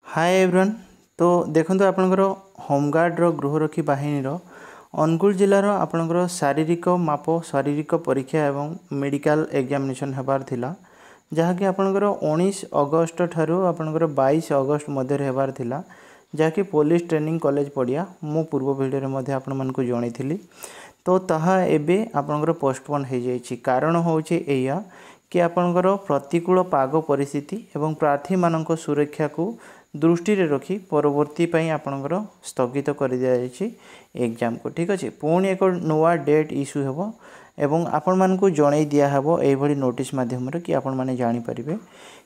Hi everyone. तो देखो आपणकर होमगार्ड गृहरक्षी बाहिनी अनुगुल जिलार आपणकर शारीरिक माप शारीरिक परीक्षा एवं मेडिकल एग्जामिनेशन होबार थिला जहाँकि आपणकर 19 अगस्त ठारू आपणकर 22 अगस्त मध्य होबार थिला जहाँकि पुलिस ट्रेनिंग कॉलेज पड़िया मु पूर्व वीडियो रे आपण मानकु जणैथिली। तो ताहा एबे आपणकर पोस्टपोन हो जाइछि। कारण होउछि एया कि आपणकर प्रतिकूल पाग परिस्थिति एवं प्रार्थी मानक सुरक्षा को दृष्टि रे रखी परवर्ती पई आपणकर स्थगित कर दिया जाइछि एग्जाम को। ठीक अछि, पुणी एक नवा डेट इश्यू हेबो एवं आपण मानकु जणै दिया हेबो एई भली नोटिस माध्यम रे कि आपण माने जानि परिबे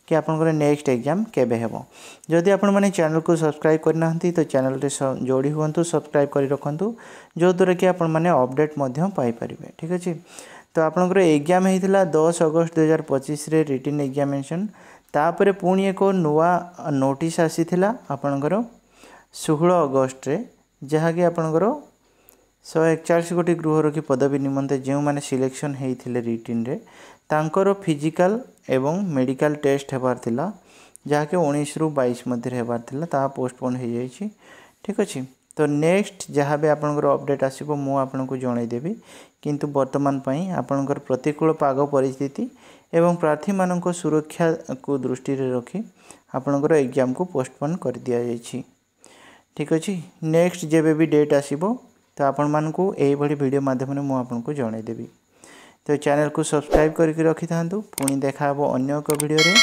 कि आपणकर नेक्स्ट एग्जाम केबे हेबो। जदि आपण माने चैनल को सब्सक्राइब करनाहंती तो चैनल रे जोड़ी हुंतु, सब्सक्राइब करि रखंतु जो द्वारा कि आपण माने अपडेट मध्यम पाई परिबे। ठीक अछि, तो आपणकर एग्जाम हेतिला 10 अगस्त 2025 रे रिटन एग्जामिनेशन। तापरे पुणी एक नुआ नोटिस आसीथिला आपणकर 16 अगस्त रे जहाँकि आपणकर 141 गोटी गृहरक्षी पदवी निमंते जो माने सिलेक्शन हेइथिले रिटन रे तांकर फिजिकल एवं मेडिकल टेस्ट हेबार थिला जहाँकि 19 रु 22 मध्य हेबार थिला ता पोस्टपोन हो जाइछि। ठीक अछि, तो नेक्स्ट जहाँ भी आपणकर अपडेट आसीबो मु आपनको जणाई देबी, किंतु वर्तमान पई आपणकर प्रतिकूल पाग परिस्थिति एवं प्रार्थी मानक सुरक्षा को दृष्टि रे रखी आपणकर एग्जाम को पोस्टपोन कर दिया जाइछि। ठीक अछि, नेक्स्ट जेबे भी डेट आसीबो तो आपण मानकु एई भली वीडियो माध्यम मु आपनको जणाई देबी। तो चैनल को सब्सक्राइब करके रखि थांतु। पुणी देखा हबो अन्य एक वीडियो रे।